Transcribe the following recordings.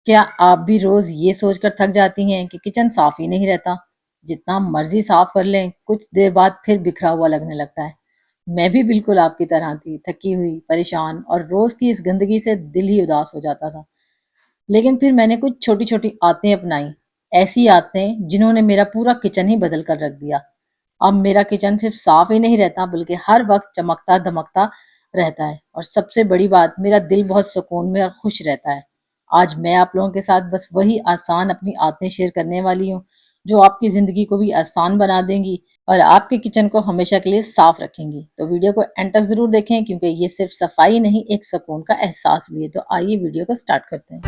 क्या आप भी रोज ये सोचकर थक जाती हैं कि किचन साफ ही नहीं रहता? जितना मर्जी साफ कर लें, कुछ देर बाद फिर बिखरा हुआ लगने लगता है। मैं भी बिल्कुल आपकी तरह थी, थकी हुई, परेशान और रोज की इस गंदगी से दिल ही उदास हो जाता था। लेकिन फिर मैंने कुछ छोटी-छोटी आदतें अपनाई, ऐसी आदतें जिन्होंने मेरा पूरा किचन ही बदल कर रख दिया। अब मेरा किचन सिर्फ साफ ही नहीं रहता बल्कि हर वक्त चमकता-दमकता रहता है और सबसे बड़ी बात मेरा दिल बहुत सुकून में और खुश रहता है। आज मैं आप लोगों के साथ बस वही आसान अपनी आदतें शेयर करने वाली हूँ, जो आपकी ज़िंदगी को भी आसान बना देंगी और आपके किचन को हमेशा के लिए साफ रखेंगी। तो वीडियो को एंड तक ज़रूर देखें क्योंकि ये सिर्फ सफाई नहीं, एक सुकून का एहसास भी है। तो आइए वीडियो को स्टार्ट करते हैं।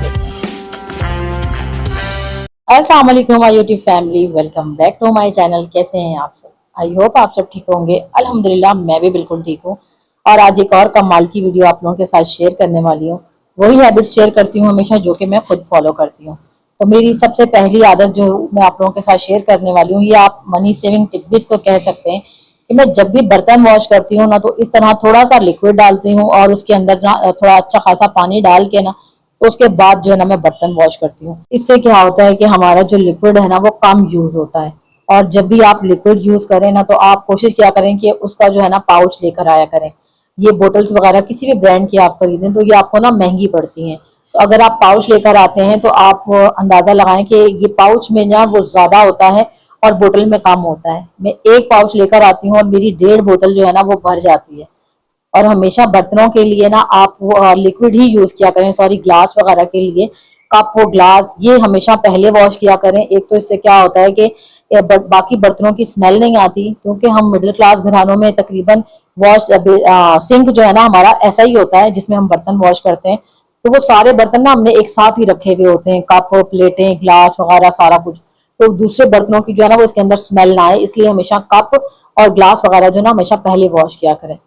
अस्सलाम वालेकुम my YouTube family, welcome back to my channel. कैसे हैं आप सब? आई होप आप सब ठीक होंगे। अल्हम्दुलिल्लाह मैं भी बिल्कुल ठीक हूँ। और आज एक और कमाल की वीडियो आप लोगों के साथ शेयर करने वाली हूँ। वही हैबिट शेयर करती हूँ हमेशा जो कि मैं खुद फॉलो करती हूँ। तो मेरी सबसे पहली आदत जो मैं आप लोगों के साथ शेयर करने वाली हूँ, ये आप मनी सेविंग टिप भी इसको कह सकते हैं कि मैं जब भी बर्तन वॉश करती हूँ ना, तो इस तरह थोड़ा सा लिक्विड डालती हूँ और उसके अंदर ना थोड़ा अच्छा खासा पानी डाल के ना, तो उसके बाद जो है ना मैं बर्तन वॉश करती हूँ। इससे क्या होता है कि हमारा जो लिक्विड है ना वो कम यूज होता है। और जब भी आप लिक्विड यूज करें ना, तो आप कोशिश किया करें कि उसका जो है ना पाउच लेकर आया करें। ये बोटल्स वगैरह किसी भी ब्रांड की आप खरीदें तो ये आपको ना महंगी पड़ती हैं। तो अगर आप पाउच लेकर आते हैं तो आप अंदाजा लगाएं कि ये पाउच में ना वो ज्यादा होता है और बोतल में कम होता है। मैं एक पाउच लेकर आती हूँ और मेरी 1.5 बोतल जो है ना वो भर जाती है। और हमेशा बर्तनों के लिए ना आप लिक्विड ही यूज किया करें, सॉरी ग्लास वगैरह के लिए कप और ग्लास ये हमेशा पहले वॉश किया करें। एक तो इससे क्या होता है कि बाकी बर्तनों की स्मेल नहीं आती, क्योंकि हम मिडिल क्लास घरानों में तकरीबन वॉश सिंक जो है ना हमारा ऐसा ही होता है जिसमें हम बर्तन वॉश करते हैं। तो वो सारे बर्तन ना हमने एक साथ ही रखे हुए होते हैं, कप प्लेटें ग्लास वगैरह सारा कुछ। तो दूसरे बर्तनों की जो है ना वो इसके अंदर स्मेल ना आए, इसलिए हमेशा कप और ग्लास वगैरह जो ना हमेशा पहले वॉश किया करें।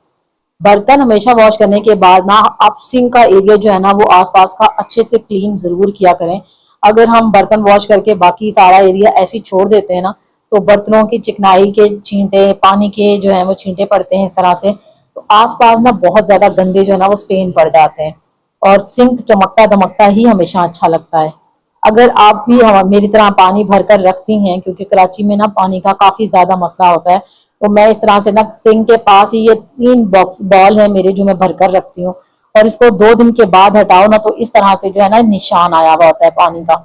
बर्तन हमेशा वॉश करने के बाद ना आप सिंक का एरिया जो है ना वो आसपास का अच्छे से क्लीन जरूर किया करें। अगर हम बर्तन वॉश करके बाकी सारा एरिया ऐसे ही छोड़ देते हैं ना, तो बर्तनों की चिकनाई के छींटे, पानी के जो है वो छींटे पड़ते हैं इस तरह से। तो आसपास ना बहुत ज्यादा गंदे जो है ना वो स्टेन पड़ जाते हैं। और सिंक चमकता दमकता ही हमेशा अच्छा लगता है। अगर आप भी मेरी तरह पानी भरकर रखती हैं, क्योंकि कराची में ना पानी का काफी ज्यादा मसला होता है, तो मैं इस तरह से ना सिंक के पास ही ये 3 बॉक्स बॉल है मेरे जो मैं भरकर रखती हूँ। और इसको 2 दिन के बाद हटाओ ना, तो इस तरह से जो है ना निशान आया हुआ होता है पानी का।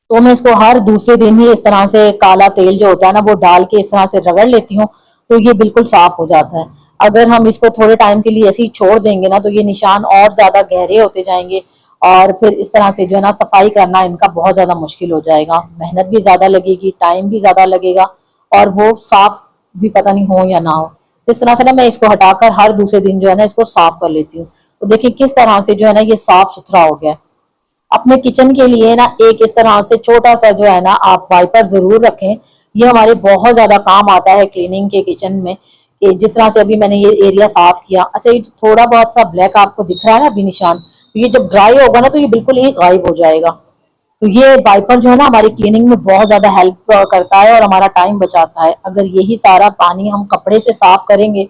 तो मैं इसको हर दूसरे दिन ही इस तरह से काला तेल जो होता है ना वो डाल के इस तरह से रगड़ लेती हूँ, तो ये बिल्कुल साफ हो जाता है। अगर हम इसको थोड़े टाइम के लिए ऐसे ही छोड़ देंगे ना, तो ये निशान और ज्यादा गहरे होते जाएंगे और फिर इस तरह से जो है ना सफाई करना इनका बहुत ज्यादा मुश्किल हो जाएगा। मेहनत भी ज्यादा लगेगी, टाइम भी ज्यादा लगेगा और वो साफ भी पता नहीं हो या ना हो। तो इस तरह से ना मैं इसको हटाकर हर दूसरे दिन जो है ना इसको साफ कर लेती हूँ। तो देखिए किस तरह से जो है ना ये साफ सुथरा हो गया है। अपने किचन के लिए ना एक इस तरह से छोटा सा जो है ना आप वाइपर जरूर रखें। ये हमारे बहुत ज्यादा काम आता है क्लीनिंग के किचन में। कि जिस तरह से अभी मैंने ये एरिया साफ किया, अच्छा ये थोड़ा बहुत सा ब्लैक आपको दिख रहा है ना अभी निशान, तो ये जब ड्राई होगा ना तो ये बिल्कुल ही गायब हो जाएगा। तो ये वाइपर जो है ना हमारी क्लीनिंग में बहुत ज्यादा हेल्प करता है और हमारा टाइम बचाता है। अगर यही सारा पानी हम कपड़े से साफ करेंगे,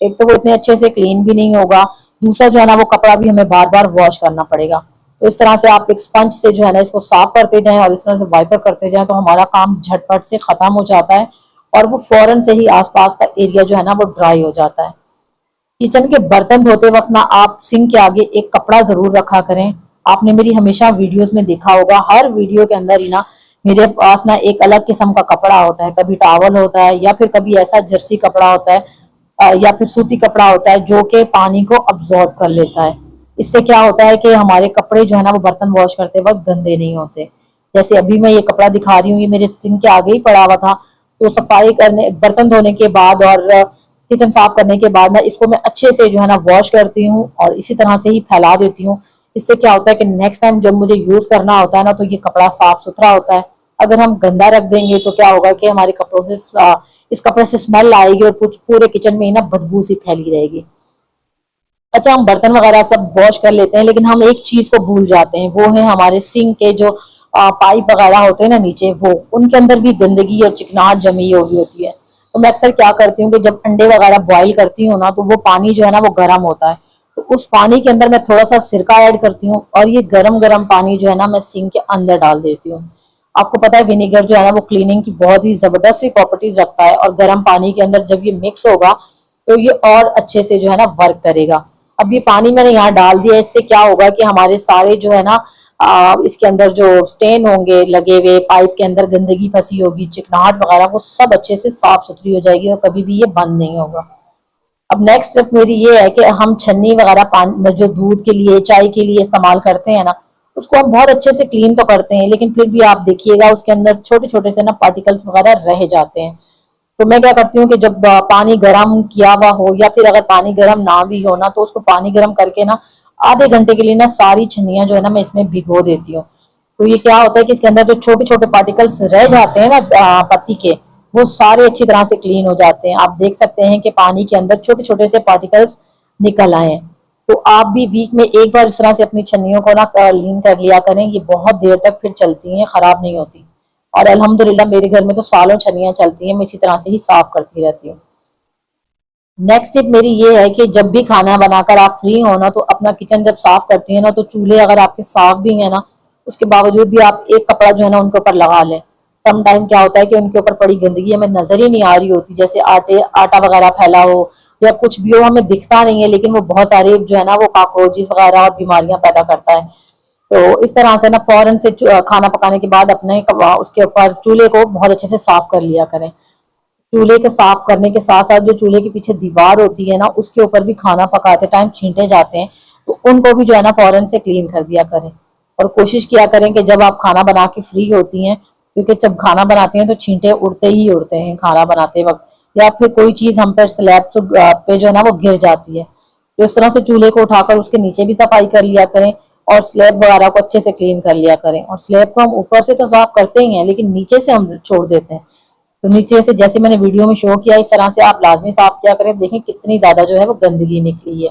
एक तो वो इतने अच्छे से क्लीन भी नहीं होगा, दूसरा जो है ना वो कपड़ा भी हमें बार बार वॉश करना पड़ेगा। तो इस तरह से आप एक स्पंज से जो है ना इसको साफ करते जाएं और इस तरह से वाइपर करते जाएं, तो हमारा काम झटपट से खत्म हो जाता है और वो फौरन से ही आसपास का एरिया जो है ना वो ड्राई हो जाता है। किचन के बर्तन धोते वक्त ना आप सिंक के आगे एक कपड़ा जरूर रखा करें। आपने मेरी हमेशा वीडियोस में देखा होगा, हर वीडियो के अंदर ही ना मेरे पास ना एक अलग किस्म का कपड़ा होता है। कभी टॉवल होता है या फिर कभी ऐसा जर्सी कपड़ा होता है या फिर सूती कपड़ा होता है जो कि पानी को अब्सॉर्ब कर लेता है। इससे क्या होता है कि हमारे कपड़े जो है ना वो बर्तन वॉश करते वक्त गंदे नहीं होते। जैसे अभी मैं ये कपड़ा दिखा रही हूँ, ये मेरे सिंक के आगे ही पड़ा हुआ था। तो सफाई करने, बर्तन धोने के बाद और किचन साफ करने के बाद ना इसको मैं अच्छे से जो है ना वॉश करती हूँ और इसी तरह से ही फैला देती हूँ। इससे क्या होता है कि नेक्स्ट टाइम जब मुझे यूज करना होता है ना, तो ये कपड़ा साफ सुथरा होता है। अगर हम गंदा रख देंगे तो क्या होगा कि हमारे कपड़ों से इस कपड़े से स्मेल आएगी और पूरे किचन में ही ना बदबू सी फैली रहेगी। अच्छा, हम बर्तन वगैरह सब वॉश कर लेते हैं, लेकिन हम एक चीज को भूल जाते हैं, वो है हमारे सिंक के जो पाइप वगैरह होते हैं ना नीचे, वो उनके अंदर भी गंदगी और चिकनाहट जमी हुई होती है। तो मैं अक्सर क्या करती हूँ कि जब अंडे वगैरह बॉईल करती हूँ ना, तो वो पानी जो है ना वो गर्म होता है। तो उस पानी के अंदर मैं थोड़ा सा सिरका ऐड करती हूँ और ये गरम गरम पानी जो है ना मैं सिंक के अंदर डाल देती हूँ। आपको पता है विनेगर जो है ना वो क्लीनिंग की बहुत ही जबरदस्त सी प्रॉपर्टीज रखता है, और गर्म पानी के अंदर जब ये मिक्स होगा तो ये और अच्छे से जो है ना वर्क करेगा। अब ये पानी मैंने यहाँ डाल दिया, इससे क्या होगा कि हमारे सारे जो है ना इसके अंदर जो स्टेन होंगे लगे हुए, पाइप के अंदर गंदगी फंसी होगी, चिकनाहट वगैरह, वो सब अच्छे से साफ सुथरी हो जाएगी और कभी भी ये बंद नहीं होगा। अब नेक्स्ट स्टेप मेरी ये है कि हम छन्नी वगैरह पानी जो दूध के लिए चाय के लिए इस्तेमाल करते हैं ना, उसको हम बहुत अच्छे से क्लीन तो करते हैं, लेकिन फिर भी आप देखिएगा उसके अंदर छोटे छोटे से ना पार्टिकल्स वगैरह रह जाते हैं। तो मैं क्या करती हूँ कि जब पानी गर्म किया हुआ हो या फिर अगर पानी गर्म ना भी हो ना, तो उसको पानी गर्म करके ना आधे घंटे के लिए ना सारी छन्नियां जो है ना मैं इसमें भिगो देती हूँ। तो ये क्या होता है कि इसके अंदर जो छोटे छोटे पार्टिकल्स रह जाते हैं ना पत्ती के, वो सारे अच्छी तरह से क्लीन हो जाते हैं। आप देख सकते हैं कि पानी के अंदर छोटे छोटे से पार्टिकल्स निकल आए हैं। तो आप भी वीक में एक बार इस तरह से अपनी छन्नियों को ना क्लीन कर लिया करें, ये बहुत देर तक फिर चलती हैं, खराब नहीं होती। और अल्हम्दुलिल्लाह मेरे घर में तो सालों छन्नियां चलती हैं, मैं इसी तरह से ही साफ करती रहती हूँ। नेक्स्ट टिप मेरी ये है कि जब भी खाना बनाकर आप फ्री हो ना, तो अपना किचन जब साफ करती है ना, तो चूल्हे अगर आपके साफ भी है ना, उसके बावजूद भी आप एक कपड़ा जो है ना उनके ऊपर लगा लें। सम टाइम क्या होता है कि उनके ऊपर पड़ी गंदगी हमें नजर ही नहीं आ रही होती, जैसे आटा वगैरह फैला हो या कुछ भी हो, हमें दिखता नहीं है, लेकिन वो बहुत सारे जो है ना वो कॉकरोचेस वगैरह और बीमारियां पैदा करता है। तो इस तरह से ना फौरन से खाना पकाने के बाद अपने उसके ऊपर चूल्हे को बहुत अच्छे से साफ कर लिया करें। चूल्हे के साफ करने के साथ साथ जो चूल्हे के पीछे दीवार होती है ना, उसके ऊपर भी खाना पकाते टाइम छींटे जाते हैं, तो उनको भी जो है ना फौरन से क्लीन कर दिया करें। और कोशिश किया करें कि जब आप खाना बना के फ्री होती हैं, क्योंकि जब खाना बनाते हैं तो छींटे उड़ते ही उड़ते हैं खाना बनाते वक्त, या फिर कोई चीज हम पर स्लैब पे जो है ना वो गिर जाती है, तो इस तरह से चूल्हे को उठाकर उसके नीचे भी सफाई कर लिया करें और स्लैब वगैरह को अच्छे से क्लीन कर लिया करें। और स्लैब को हम ऊपर से तो साफ करते ही हैं, लेकिन नीचे से हम छोड़ देते हैं, तो नीचे से जैसे मैंने वीडियो में शो किया इस तरह से आप लाजमी साफ किया करें। देखें कितनी ज्यादा जो है वो गंदगी निकली है।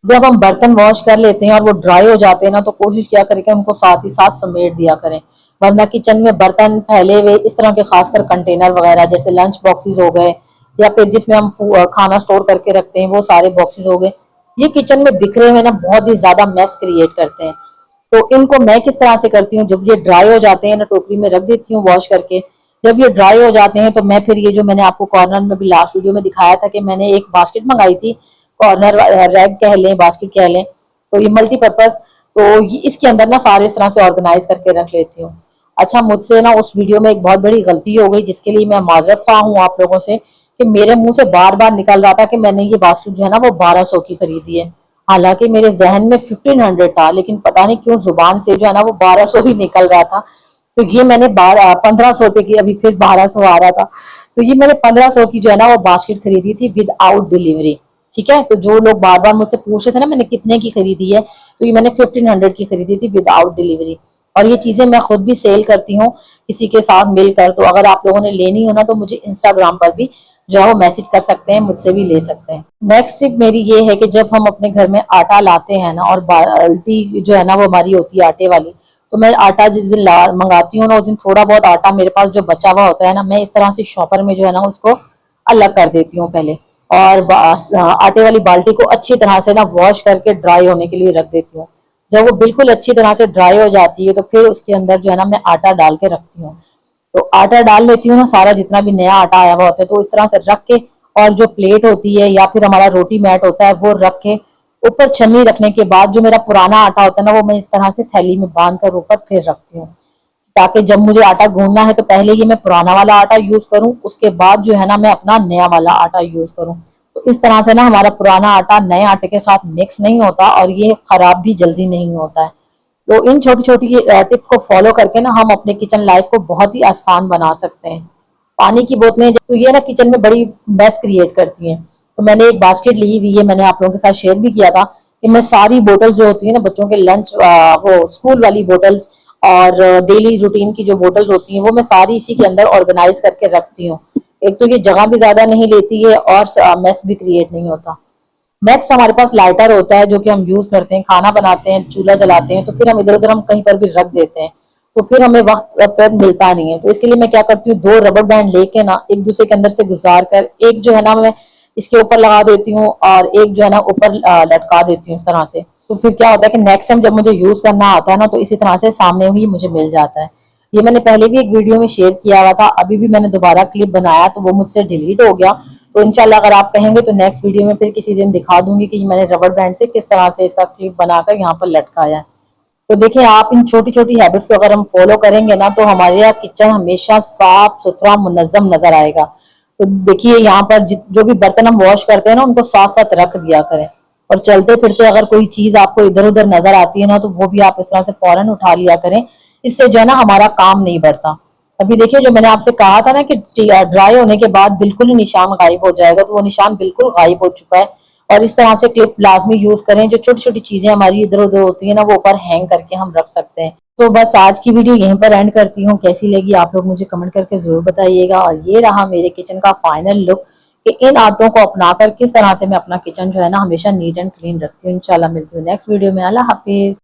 जब हम बर्तन वॉश कर लेते हैं और वो ड्राई हो जाते हैं ना, तो कोशिश किया करें कि उनको साथ ही साथ समेट दिया करें, वरना किचन में बर्तन फैले हुए इस तरह के खासकर कंटेनर वगैरह जैसे लंच बॉक्सेस हो गए, या फिर जिसमें हम खाना स्टोर करके रखते हैं वो सारे बॉक्सेस हो गए, ये किचन में बिखरे हुए ना बहुत ही ज्यादा मेस क्रिएट करते हैं। तो इनको मैं किस तरह से करती हूँ, जब ये ड्राई हो जाते हैं ना टोकरी में रख देती हूँ वॉश करके। जब ये ड्राई हो जाते हैं तो मैं फिर ये जो मैंने आपको कॉर्नर में भी लास्ट वीडियो में दिखाया था कि मैंने एक बास्केट मंगाई थी, कॉर्नर रैक कह लें, बास्केट कह लें, तो ये मल्टीपर्पज, तो ये इसके अंदर ना सारे इस तरह से ऑर्गेनाइज करके रख लेती हूँ। अच्छा, मुझसे ना उस वीडियो में एक बहुत बड़ी गलती हो गई, जिसके लिए मैं माजरत खा हूँ आप लोगों से, कि मेरे मुंह से बार बार निकल रहा था कि मैंने ये बास्केट जो है ना वो 1200 की खरीदी है। हालांकि मेरे जहन में 1500 था, लेकिन पता नहीं क्यों जुबान से जो है ना वो 1200 ही निकल रहा था। तो ये मैंने 1500 रुपए की, अभी फिर 1200 आ रहा था, तो ये मैंने 1500 की जो है ना वो बास्केट खरीदी थी विद आउट डिलीवरी। ठीक है, तो जो लोग बार बार मुझसे पूछ रहे थे ना मैंने कितने की खरीदी है, तो ये मैंने 1500 की खरीदी थी विद आउट डिलीवरी। और ये चीजें मैं खुद भी सेल करती हूँ किसी के साथ मिलकर, तो अगर आप लोगों ने लेनी हो ना तो मुझे इंस्टाग्राम पर भी जो है वो मैसेज कर सकते हैं, मुझसे भी ले सकते हैं। नेक्स्ट टिप मेरी ये है कि जब हम अपने घर में आटा लाते हैं ना, और बाल्टी जो है ना वो हमारी होती है आटे वाली, तो मैं आटा जिस दिन मंगाती हूँ ना, उस दिन थोड़ा बहुत आटा मेरे पास जो बचा हुआ होता है ना, मैं इस तरह से शॉपर में जो है ना उसको अलग कर देती हूँ पहले, और आटे वाली बाल्टी को अच्छी तरह से ना वॉश करके ड्राई होने के लिए रख देती हूँ। जब वो बिल्कुल अच्छी तरह से ड्राई हो जाती है तो फिर उसके अंदर जो है ना मैं आटा डाल के रखती हूँ। तो आटा डाल लेती हूँ ना सारा, जितना भी नया आटा आया हुआ होता है, तो इस तरह से रख के, और जो प्लेट होती है या फिर हमारा रोटी मैट होता है वो रख के, ऊपर छन्नी रखने के बाद जो मेरा पुराना आटा होता है ना वो मैं इस तरह से थैली में बांध कर ऊपर फिर रखती हूँ, ताकि जब मुझे आटा गूंदना है तो पहले ये मैं पुराना वाला आटा यूज करूं, उसके बाद जो है ना मैं अपना नया वाला आटा यूज करूं। तो इस तरह से ना हमारा पुराना आटा नए आटे के साथ मिक्स नहीं होता और ये खराब भी जल्दी नहीं होता है। तो इन छोटी छोटी टिप्स को फॉलो करके ना हम अपने किचन लाइफ को बहुत ही आसान बना सकते हैं। पानी की बोतलें तो ये ना किचन में बड़ी मेस क्रिएट करती हैं, तो मैंने एक बास्केट ली हुई है, मैंने आप लोगों के साथ शेयर भी किया था कि मैं सारी बोतल जो होती है ना बच्चों के लंच, वो स्कूल वाली बोतल्स और डेली रूटीन की जो बोतल्स होती हैं वो मैं सारी इसी के अंदर ऑर्गेनाइज करके रखती हूँ। एक तो ये जगह भी ज्यादा नहीं लेती है और मेस भी क्रिएट नहीं होता। नेक्स्ट हमारे पास लाइटर होता है जो कि हम यूज करते हैं, खाना बनाते हैं, चूल्हा जलाते हैं, तो फिर हम इधर उधर हम कहीं पर भी रख देते हैं, तो फिर हमें वक्त पर मिलता नहीं है। तो इसके लिए मैं क्या करती हूँ, दो रबर बैंड लेके ना एक दूसरे के अंदर से गुजार कर, एक जो है ना मैं इसके ऊपर लगा देती हूँ और एक जो है ना ऊपर लटका देती हूँ इस तरह से। तो फिर क्या होता है कि नेक्स्ट टाइम जब मुझे यूज करना आता है ना तो इसी तरह से सामने ही मुझे मिल जाता है। ये मैंने पहले भी एक वीडियो में शेयर किया हुआ था, अभी भी मैंने दोबारा क्लिप बनाया तो वो मुझसे डिलीट हो गया। तो इंशाल्लाह अगर आप कहेंगे तो नेक्स्ट वीडियो में फिर किसी दिन दिखा दूंगी कि मैंने रबर बैंड से किस तरह से इसका क्लिप बनाकर यहाँ पर लटकाया है। तो देखिए आप इन छोटी छोटी हैबिट्स को अगर हम फॉलो करेंगे ना तो हमारे यहाँ किचन हमेशा साफ सुथरा मुनज्जम नजर आएगा। तो देखिए यहाँ पर जो भी बर्तन हम वॉश करते हैं ना उनको साथ साथ रख दिया करें, और चलते फिरते अगर कोई चीज आपको इधर उधर नजर आती है ना तो वो भी आप इस तरह से फौरन उठा लिया करें। इससे जो है ना हमारा काम नहीं बढ़ता। अभी देखिए जो मैंने आपसे कहा था ना कि ड्राई होने के बाद बिल्कुल ही निशान गायब हो जाएगा, तो वो निशान बिल्कुल गायब हो चुका है। और इस तरह से क्लिप लाजमी यूज करें, जो छोटी छोटी चीजें हमारी इधर उधर होती है ना वो ऊपर हैंग करके हम रख सकते हैं। तो बस आज की वीडियो यहीं पर एंड करती हूँ, कैसी लगी आप लोग मुझे कमेंट करके जरूर बताइएगा। और ये रहा मेरे किचन का फाइनल लुक कि इन आदतों को अपनाकर किस तरह से मैं अपना किचन जो है ना हमेशा नीट एंड क्लीन रखती हूँ। इंशाल्लाह मिलती हूँ नेक्स्ट वीडियो में। अल्लाह हाफिज।